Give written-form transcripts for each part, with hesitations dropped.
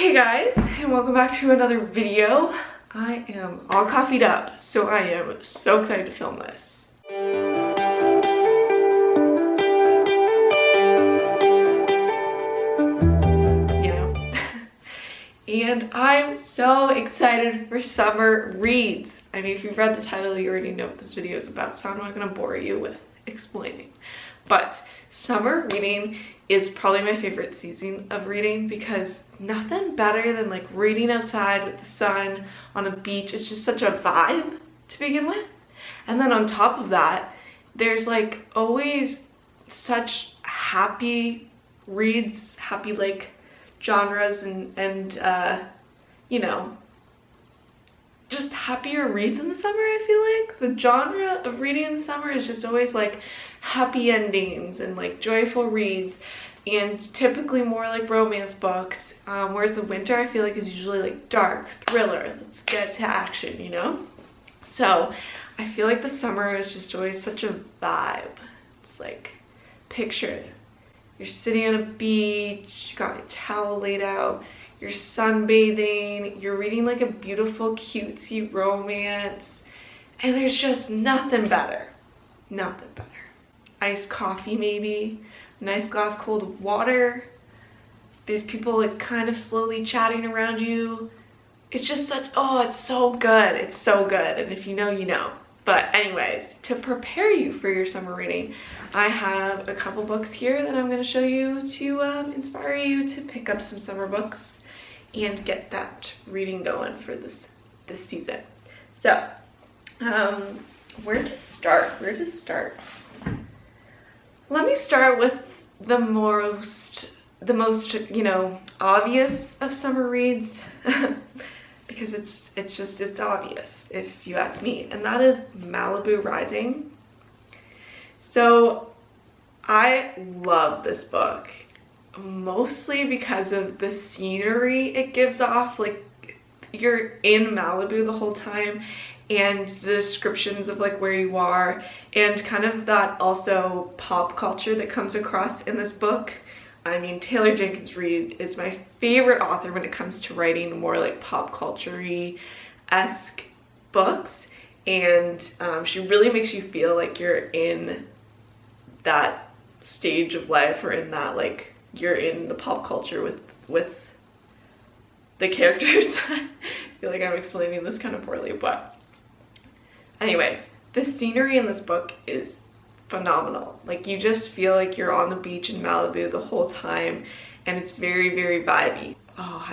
Hey guys, and welcome back to another video. I am all coffeed up, so I am so excited to film this. You know? And I'm so excited for summer reads. I mean, if you've read the title, you already know what this video is about, so I'm not gonna bore you with explaining. But summer reading is probably my favorite season of reading because nothing better than like reading outside with the sun on a beach. It's just such a vibe to begin with. And then on top of that, there's like always such happy reads, happy like genres and you know, just happier reads in the summer. I feel like the genre of reading in the summer is just always like happy endings and like joyful reads, and typically more like romance books, whereas the winter I feel like is usually like dark thriller, let's get to action, you know. So I feel like the summer is just always such a vibe. It's like, picture you're sitting on a beach, you got a towel laid out, you're sunbathing, you're reading like a beautiful cutesy romance, and there's just nothing better. Nothing better. Iced coffee maybe, a nice glass cold of water. There's people like kind of slowly chatting around you. It's just such, oh, it's so good. It's so good. And if you know, you know. But anyways, to prepare you for your summer reading, I have a couple books here that I'm going to show you to inspire you to pick up some summer books and get that reading going for this season. So, where to start? Let me start with the most, you know, obvious of summer reads because it's obvious if you ask me, and that is Malibu Rising. So I love this book mostly because of the scenery it gives off. Like, you're in Malibu the whole time, and the descriptions of like where you are, and kind of that also pop culture that comes across in this book. I mean, Taylor Jenkins Reid is my favorite author when it comes to writing more like pop culture-y-esque books, and she really makes you feel like you're in that stage of life, or in that, like, you're in the pop culture with the characters. I feel like I'm explaining this kind of poorly, but anyways, the scenery in this book is phenomenal. Like, you just feel like you're on the beach in Malibu the whole time, and it's very, very vibey. Oh,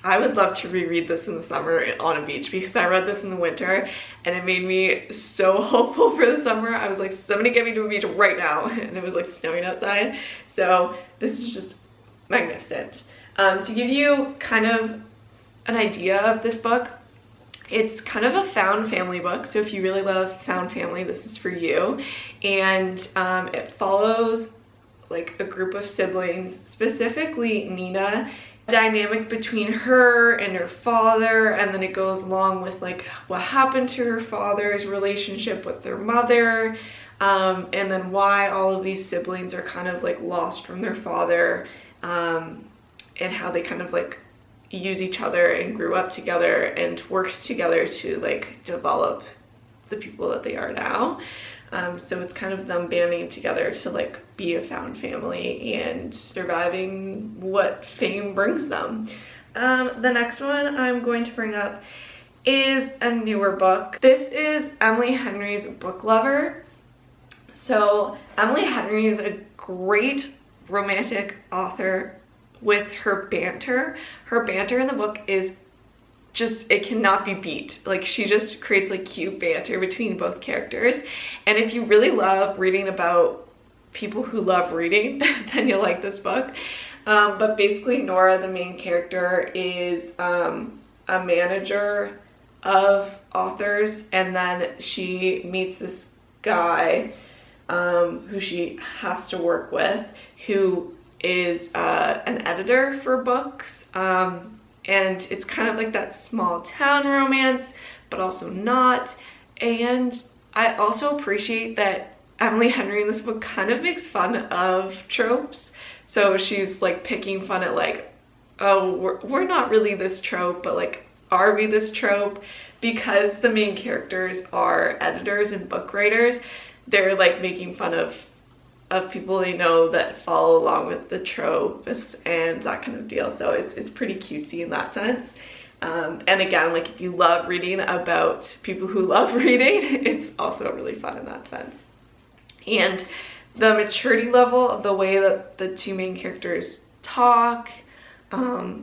I would love to reread this in the summer on a beach, because I read this in the winter and it made me so hopeful for the summer. I was like, somebody get me to a beach right now, and it was like snowing outside. So this is just magnificent. To give you kind of an idea of this book, it's kind of a found family book, so if you really love found family, this is for you. And it follows like a group of siblings, specifically Nina, dynamic between her and her father, and then it goes along with like what happened to her father's relationship with their mother, and then why all of these siblings are kind of like lost from their father, and how they kind of like use each other and grew up together and worked together to like develop the people that they are now. So it's kind of them banding together to like be a found family and surviving what fame brings them. The next one I'm going to bring up is a newer book. This is Emily Henry's Book Lover. So Emily Henry is a great romantic author with her banter. Her banter in the book is just, it cannot be beat. Like, she just creates like cute banter between both characters, and if you really love reading about people who love reading, then you'll like this book. But basically Nora, the main character, is a manager of authors, and then she meets this guy who she has to work with, who is an editor for books, and it's kind of like that small town romance, but also not. And I also appreciate that Emily Henry in this book kind of makes fun of tropes. So she's like picking fun at like oh, we're not really this trope, but like, are we this trope? Because the main characters are editors and book writers, they're like making fun of people they know that follow along with the tropes and that kind of deal. So it's pretty cutesy in that sense. And again, like if you love reading about people who love reading, it's also really fun in that sense. And the maturity level of the way that the two main characters talk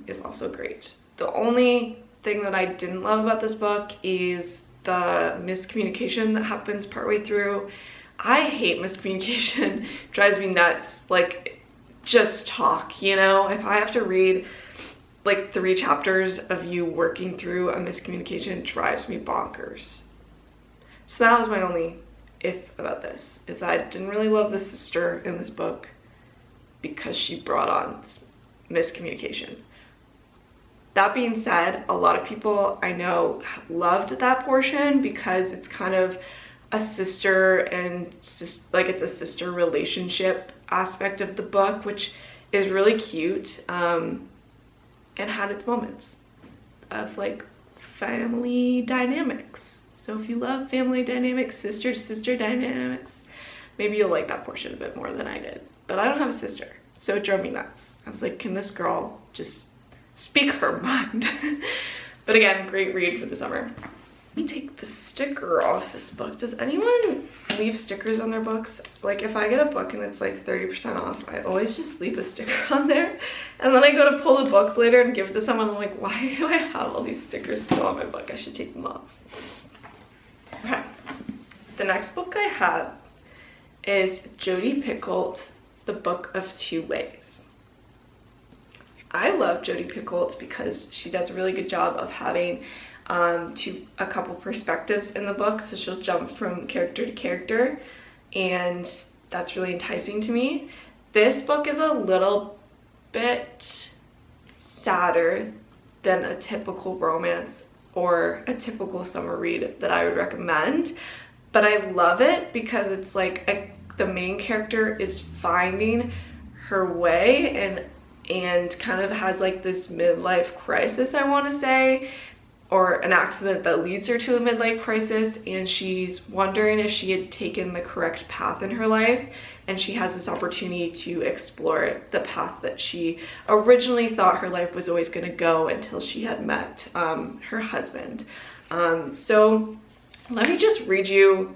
is also great. The only thing that I didn't love about this book is the miscommunication that happens partway through. I hate miscommunication, drives me nuts. Like, just talk, you know? If I have to read like 3 chapters of you working through a miscommunication, it drives me bonkers. So that was my only if about this, is that I didn't really love the sister in this book because she brought on this miscommunication. That being said, a lot of people I know loved that portion because it's kind of a sister and like it's a sister relationship aspect of the book, which is really cute, and had its moments of like family dynamics. So if you love family dynamics, sister to sister dynamics, maybe you'll like that portion a bit more than I did. But I don't have a sister, so it drove me nuts. I was like, can this girl just speak her mind? But again, great read for the summer. Let me take the sticker off this book. Does anyone leave stickers on their books? Like if I get a book and it's like 30% off, I always just leave the sticker on there. And then I go to pull the books later and give it to someone. I'm like, why do I have all these stickers still on my book? I should take them off. Okay, the next book I have is Jodi Picoult, The Book of Two Ways. I love Jodi Picoult because she does a really good job of having a couple perspectives in the book, so she'll jump from character to character, and that's really enticing to me. This book is a little bit sadder than a typical romance or a typical summer read that I would recommend, but I love it because it's like the main character is finding her way and kind of has like this midlife crisis, I want to say, or an accident that leads her to a midlife crisis, and she's wondering if she had taken the correct path in her life, and she has this opportunity to explore the path that she originally thought her life was always going to go until she had met her husband. So let me just read you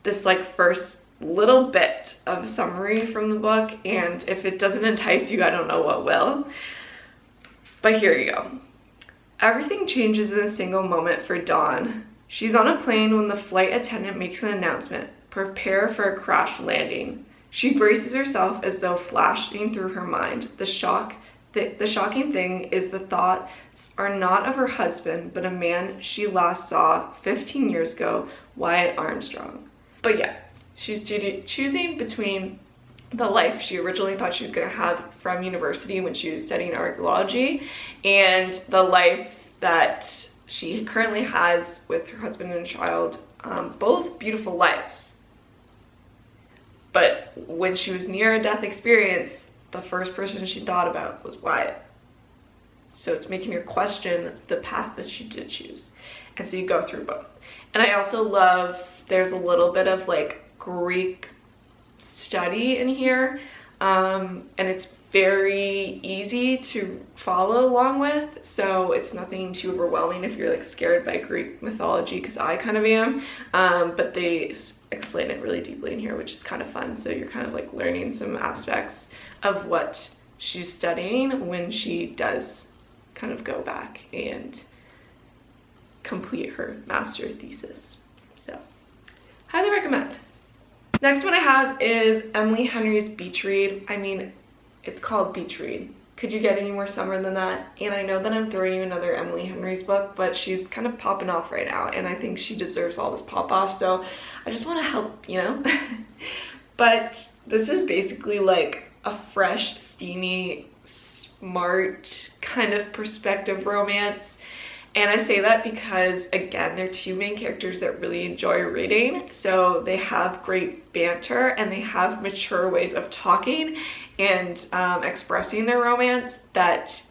this like first little bit of a summary from the book, and if it doesn't entice you, I don't know what will. But here you go. Everything changes in a single moment for Dawn. She's on a plane when the flight attendant makes an announcement. Prepare for a crash landing. She braces herself as though flashing through her mind. The shocking thing is the thoughts are not of her husband, but a man she last saw 15 years ago, Wyatt Armstrong. But yeah, she's choosing between the life she originally thought she was going to have from university when she was studying archaeology and the life that she currently has with her husband and child, both beautiful lives. But when she was near a death experience, the first person she thought about was Wyatt. So it's making her question the path that she did choose. And so you go through both. And I also love, there's a little bit of like Greek study in here, and it's very easy to follow along with, so it's nothing too overwhelming if you're like scared by Greek mythology, because I kind of am, but they explain it really deeply in here, which is kind of fun. So you're kind of like learning some aspects of what she's studying when she does kind of go back and complete her master thesis. So highly recommend. Next one I have is Emily Henry's beach read. I mean, it's called beach read. Could you get any more summer than that? And I know that I'm throwing you another Emily Henry's book, but she's kind of popping off right now, and I think she deserves all this pop off, so I just want to help, you know? But this is basically like a fresh, steamy, smart kind of perspective romance. And I say that because, again, they're two main characters that really enjoy reading. So they have great banter and they have mature ways of talking and expressing their romance that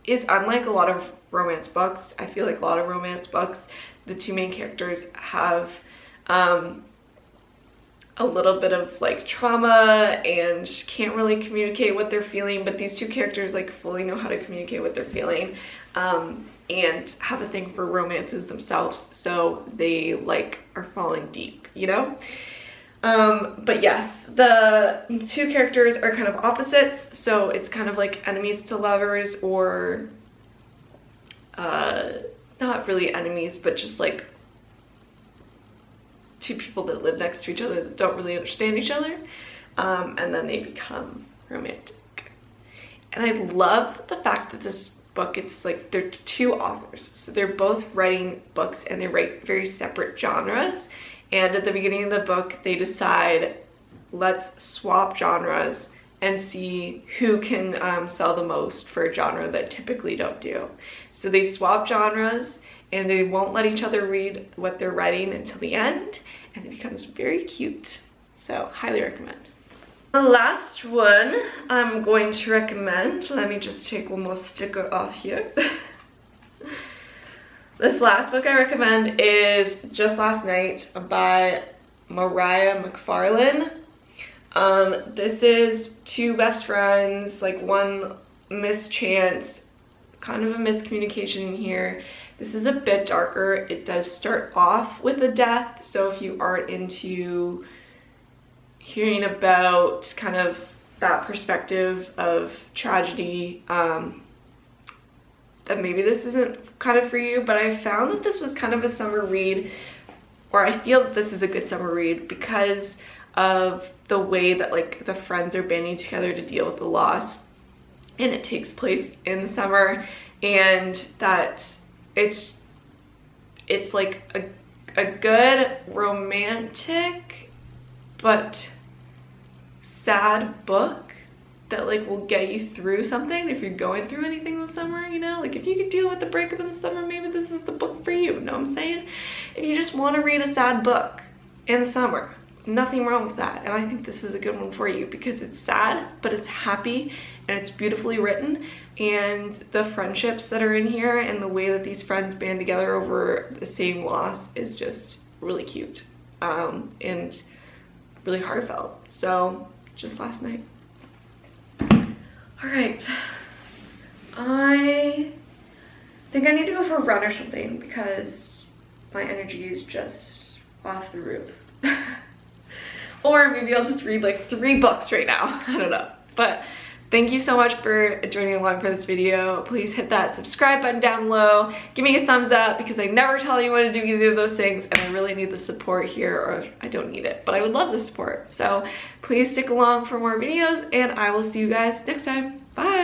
is unlike a lot of romance books. I feel like a lot of romance books, the two main characters have a little bit of like trauma and can't really communicate what they're feeling, but these two characters like fully know how to communicate what they're feeling, and have a thing for romances themselves, so they like are falling deep, you know? But yes, the two characters are kind of opposites, so it's kind of like enemies to lovers, or not really enemies, but just like two people that live next to each other that don't really understand each other, and then they become romantic. And I love the fact that this book, it's like they're two authors, so they're both writing books and they write very separate genres, and at the beginning of the book they decide, let's swap genres and see who can sell the most for a genre that typically don't do. So they swap genres and they won't let each other read what they're writing until the end, and it becomes very cute. So highly recommend. The last one I'm going to recommend, let me just take one more sticker off here. This last book I recommend is Just Last Night by Mariah McFarlane. This is two best friends, like one mischance, kind of a miscommunication here. This is a bit darker. It does start off with a death, so if you aren't into hearing about kind of that perspective of tragedy, then maybe this isn't kind of for you, but I found that this was kind of a summer read, or I feel that this is a good summer read because of the way that like the friends are banding together to deal with the loss, and it takes place in the summer, and that it's like a good romantic but sad book that like will get you through something if you're going through anything this summer, you know? Like if you could deal with the breakup in the summer, maybe this is the book for you, know what I'm saying? If you just want to read a sad book in the summer, nothing wrong with that. And I think this is a good one for you because it's sad, but it's happy and it's beautifully written, and the friendships that are in here and the way that these friends band together over the same loss is just really cute, and really heartfelt. So Just Last Night. All right, I think I need to go for a run or something because my energy is just off the roof. Or maybe I'll just read like 3 books right now, I don't know. But thank you so much for joining along for this video. Please hit that subscribe button down below. Give me a thumbs up because I never tell anyone to do either of those things, and I really need the support here, or I don't need it, but I would love the support. So please stick along for more videos, and I will see you guys next time. Bye.